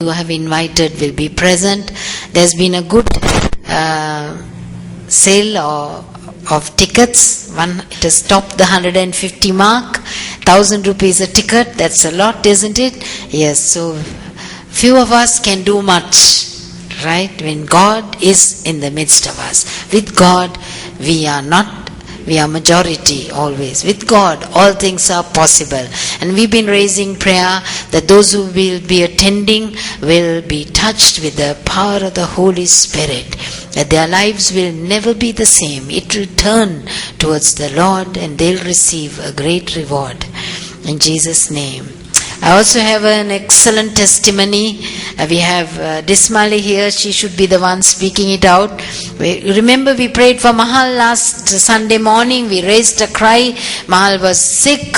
you have invited will be present. There's been a good sale of tickets. It has topped the 150 mark. 1,000 rupees a ticket. That's a lot, isn't it? Yes. So few of us can do much, right? When God is in the midst of us. With God, we are majority always. With God, all things are possible. And we've been raising prayer that those who will be attending will be touched with the power of the Holy Spirit. That their lives will never be the same. It will turn towards the Lord and they'll receive a great reward. In Jesus' name. I also have an excellent testimony. We have Dismali here. She should be the one speaking it out. Remember we prayed for Mahal last Sunday morning. We raised a cry. Mahal was sick.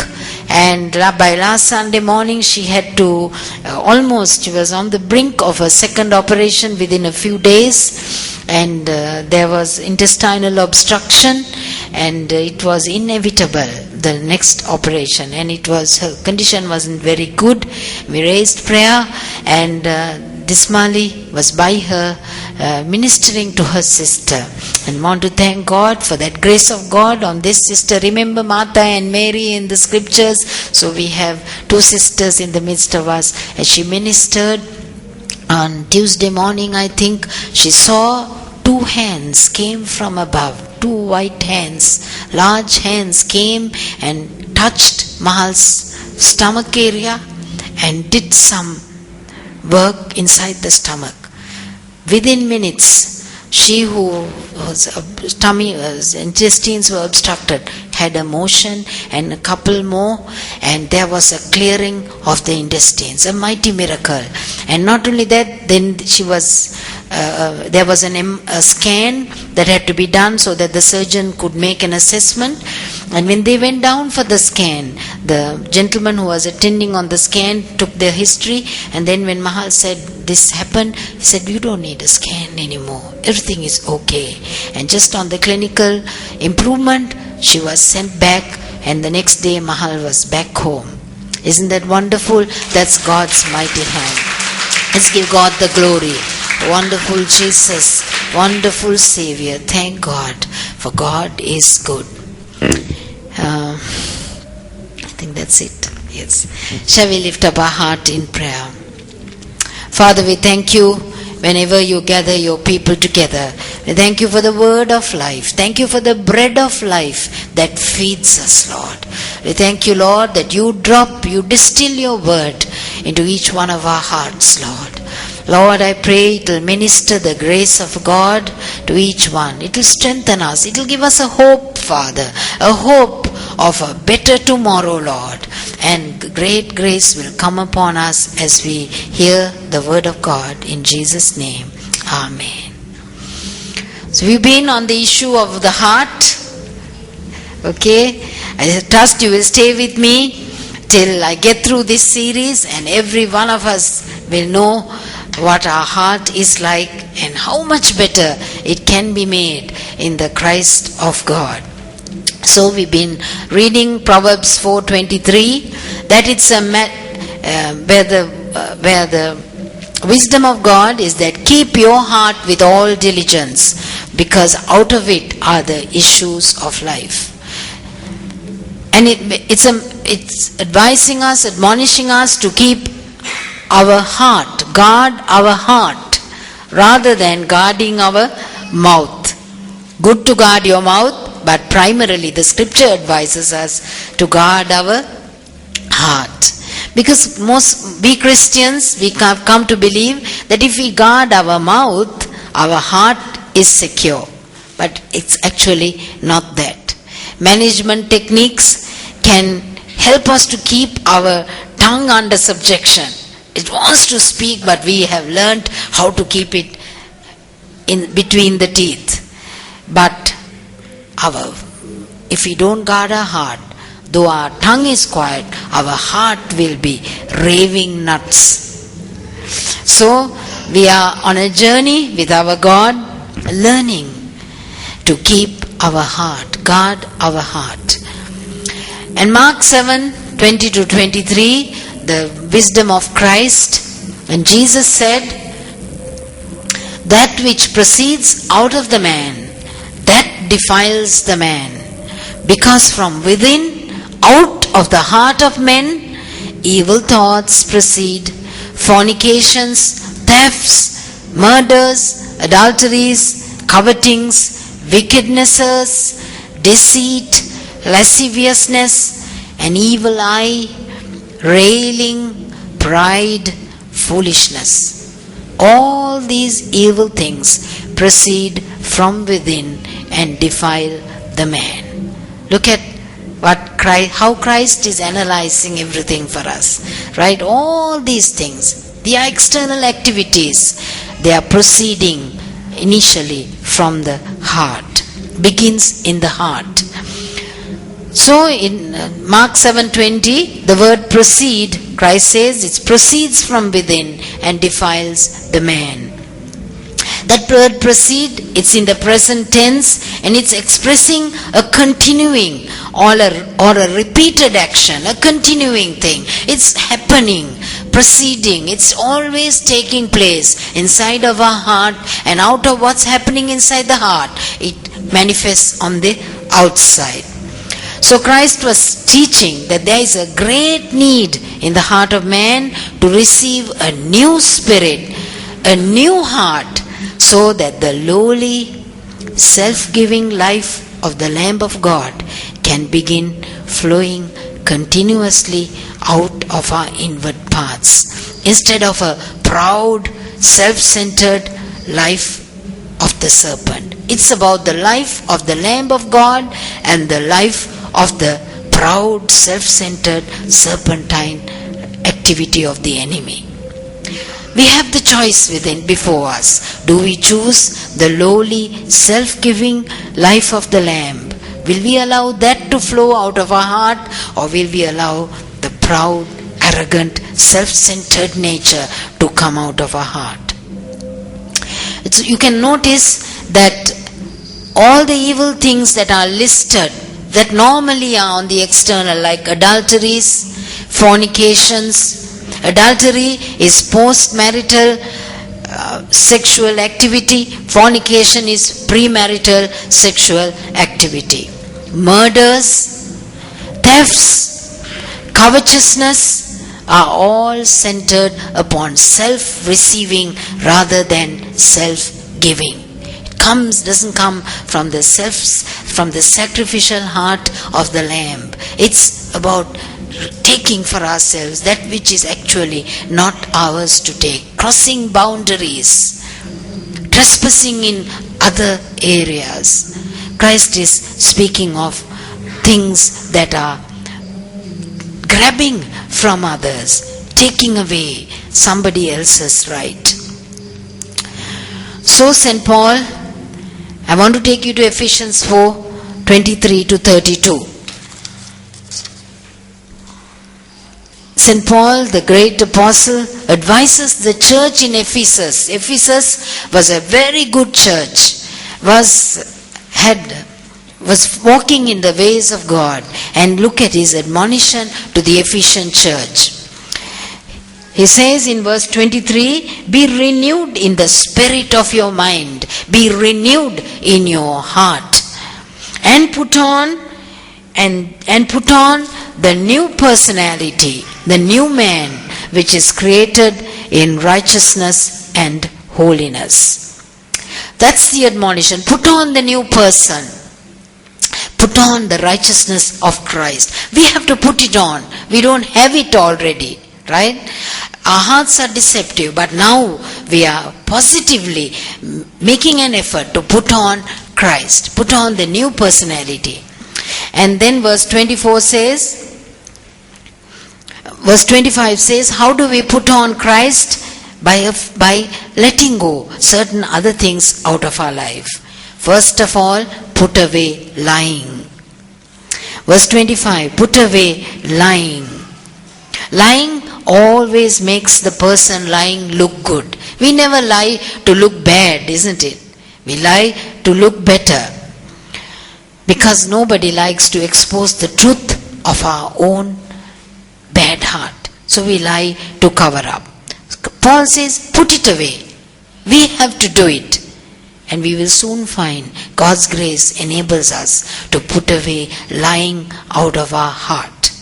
And by last Sunday morning she had to she was on the brink of a second operation within a few days. And there was intestinal obstruction. And it was inevitable, the next operation, and her condition wasn't very good. We raised prayer, and Dismali was by her ministering to her sister, and want to thank God for that grace of God on this sister. Remember Martha and Mary in the scriptures, so we have two sisters in the midst of us. As she ministered on Tuesday morning, I think, she saw two hands came from above. Two white hands, large hands came and touched Mahal's stomach area and did some work inside the stomach. Within minutes, she who was intestines were obstructed had a motion and a couple more, and there was a clearing of the intestines, a mighty miracle. And not only that, then there was a scan that had to be done so that the surgeon could make an assessment. And when they went down for the scan, the gentleman who was attending on the scan took their history, and then when Mahal said this happened, he said, "You don't need a scan anymore. Everything is okay." And just on the clinical improvement, she was sent back, and the next day Mahal was back home. Isn't that wonderful? That's God's mighty hand. Let's give God the glory. Wonderful Jesus, wonderful Savior. Thank God, for God is good. I think that's it. Yes. Shall we lift up our heart in prayer? Father, we thank you whenever you gather your people together. We thank you for the word of life. Thank you for the bread of life that feeds us, Lord. We thank you, Lord, that you distill your word into each one of our hearts, Lord. Lord, I pray it will minister the grace of God to each one. It will strengthen us. It will give us a hope, Father, a hope of a better tomorrow, Lord. And great grace will come upon us as we hear the word of God in Jesus' name. Amen. So we've been on the issue of the heart. Okay? I trust you will stay with me till I get through this series, and every one of us will know what our heart is like and how much better it can be made in the Christ of God. So we've been reading Proverbs 4:23, that it's where the wisdom of God is that keep your heart with all diligence, because out of it are the issues of life. And it's advising us, admonishing us to keep our heart, guard our heart, rather than guarding our mouth. Good to guard your mouth, but primarily the scripture advises us to guard our heart. Because we Christians, we have come to believe that if we guard our mouth, our heart is secure. But it's actually not that. Management techniques can help us to keep our tongue under subjection. It wants to speak, but we have learned how to keep it in between the teeth. But if we don't guard our heart, though our tongue is quiet, our heart will be raving nuts. So we are on a journey with our God, learning to keep our heart, guard our heart. And Mark 7:20-23, the wisdom of Christ, And Jesus said, that which proceeds out of the man, that defiles the man. Because from within, out of the heart of men, evil thoughts proceed, fornications, thefts, murders, adulteries, covetings, wickednesses, deceit, lasciviousness, an evil eye, railing, pride, foolishness. All these evil things proceed from within and defile the man. Look at how Christ is analyzing everything for us. Right? All these things, the external activities, they are proceeding initially from the heart. Begins in the heart. So in Mark 7:20, the word proceed, Christ says it proceeds from within and defiles the man. That word proceed, it's in the present tense and it's expressing a continuing or a repeated action, a continuing thing. It's happening, proceeding, it's always taking place inside of our heart, and out of what's happening inside the heart, it manifests on the outside. So Christ was teaching that there is a great need in the heart of man to receive a new spirit, a new heart, so that the lowly, self-giving life of the Lamb of God can begin flowing continuously out of our inward parts, instead of a proud, self-centered life of the serpent. It's about the life of the Lamb of God and the life of the proud, self-centered, serpentine activity of the enemy. We have the choice before us. Do we choose the lowly, self-giving life of the Lamb? Will we allow that to flow out of our heart, or will we allow the proud, arrogant, self-centered nature to come out of our heart? You can notice that all the evil things that are listed, that normally are on the external, like adulteries, fornications. Adultery is post-marital sexual activity. Fornication is premarital sexual activity. Murders, thefts, covetousness are all centered upon self-receiving rather than self-giving. Doesn't come from the sacrificial heart of the Lamb. It's about taking for ourselves that which is actually not ours to take, crossing boundaries, trespassing in other areas. Christ is speaking of things that are grabbing from others, taking away somebody else's right. So St. Paul, I want to take you to Ephesians 4:23 to 32. St. Paul, the great apostle, advises the church in Ephesus. Ephesus was a very good church, was walking in the ways of God. And look at his admonition to the Ephesian church. He says in verse 23, be renewed in the spirit of your mind. Be renewed in your heart. And put on the new personality, the new man, which is created in righteousness and holiness. That's the admonition. Put on the new person. Put on the righteousness of Christ. We have to put it on. We don't have it already. Right? Our hearts are deceptive, but now we are positively making an effort to put on Christ, put on the new personality. And then verse 25 says, how do we put on Christ? By letting go certain other things out of our life. First of all, put away lying. Verse 25, put away lying. Lying always makes the person lying look good. We never lie to look bad, isn't it? We lie to look better. Because nobody likes to expose the truth of our own bad heart. So we lie to cover up. Paul says, put it away. We have to do it. And we will soon find God's grace enables us to put away lying out of our heart.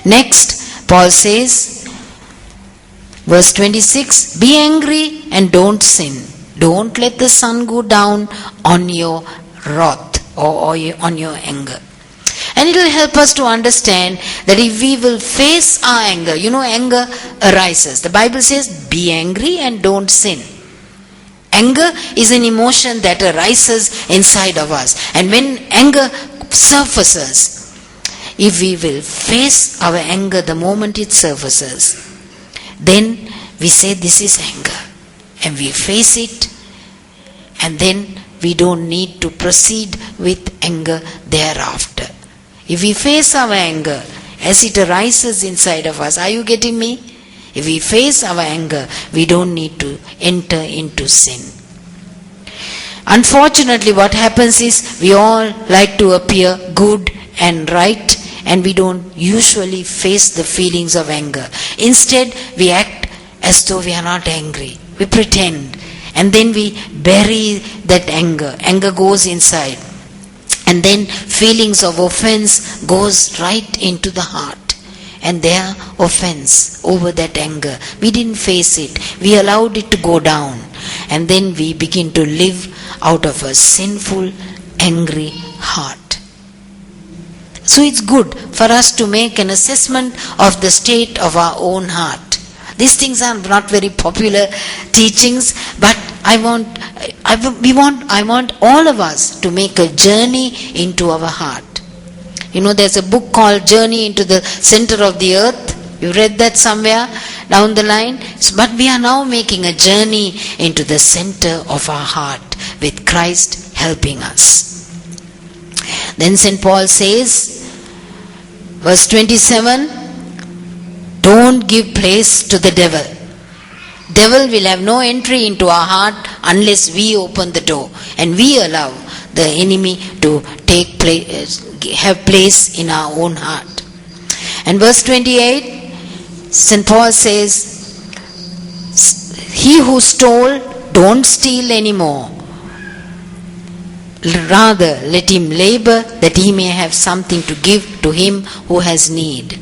Next, Paul says, verse 26, be angry and don't sin. Don't let the sun go down on your wrath or on your anger. And it will help us to understand that if we will face our anger, anger arises. The Bible says, be angry and don't sin. Anger is an emotion that arises inside of us. And when anger surfaces, if we will face our anger the moment it surfaces, then we say this is anger. And we face it, and then we don't need to proceed with anger thereafter. If we face our anger as it arises inside of us, are you getting me? If we face our anger, we don't need to enter into sin. Unfortunately, what happens is we all like to appear good and right, and we don't usually face the feelings of anger. Instead, we act as though we are not angry. We pretend, and then we bury that anger. Anger goes inside, and then feelings of offense goes right into the heart. And their offense over that anger, we didn't face it. We allowed it to go down. And then we begin to live out of a sinful, angry heart. So it's good for us to make an assessment of the state of our own heart. These things are not very popular teachings, but I want all of us to make a journey into our heart. There's a book called Journey into the Center of the Earth. You read that somewhere down the line? But we are now making a journey into the center of our heart with Christ helping us. Then St. Paul says, verse 27, don't give place to the devil. Devil will have no entry into our heart unless we open the door and we allow the enemy to have place in our own heart. And verse 28, St. Paul says, he who stole, don't steal anymore. Rather, let him labor that he may have something to give to him who has need.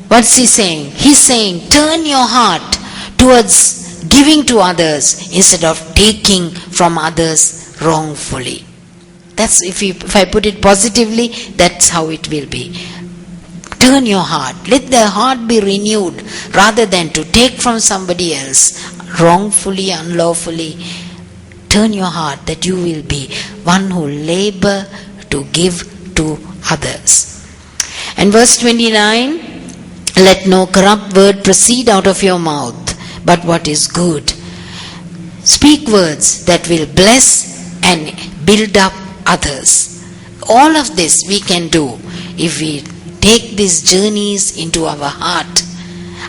What's he saying? He's saying, turn your heart towards giving to others instead of taking from others wrongfully. That's if I put it positively, that's how it will be. Turn your heart. Let the heart be renewed rather than to take from somebody else wrongfully, unlawfully. Turn your heart that you will be one who labor to give to others. And verse 29, let no corrupt word proceed out of your mouth, but what is good. Speak words that will bless and build up others. All of this we can do if we take these journeys into our heart.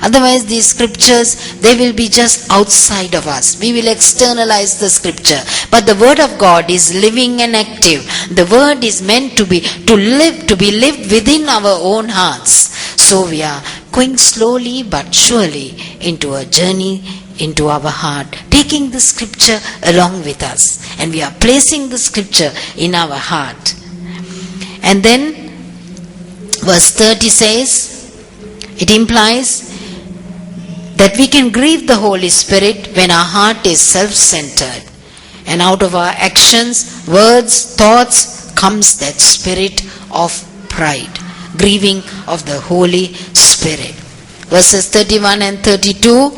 Otherwise, these scriptures, they will be just outside of us. We will externalize the scripture. But the word of God is living and active. The word is meant to be lived within our own hearts. So we are going slowly but surely into a journey into our heart, taking the scripture along with us, and we are placing the scripture in our heart. And then verse 30 says, it implies that we can grieve the Holy Spirit when our heart is self-centered, and out of our actions, words, thoughts comes that spirit of pride, grieving of the Holy Spirit. Verses 31 and 32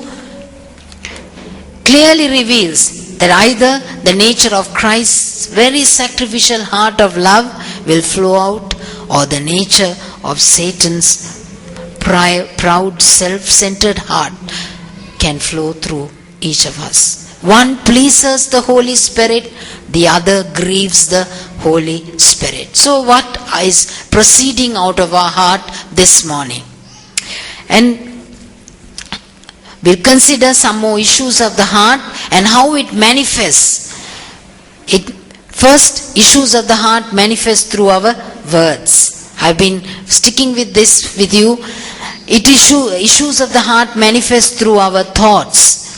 clearly reveals that either the nature of Christ's very sacrificial heart of love will flow out, or the nature of Satan's proud, self-centered heart can flow through each of us. One pleases the Holy Spirit, the other grieves the Holy Spirit. So what is proceeding out of our heart this morning? And we'll consider some more issues of the heart and how it manifests. First, issues of the heart manifest through our words. I've been sticking with this with you. Issues of the heart manifest through our thoughts.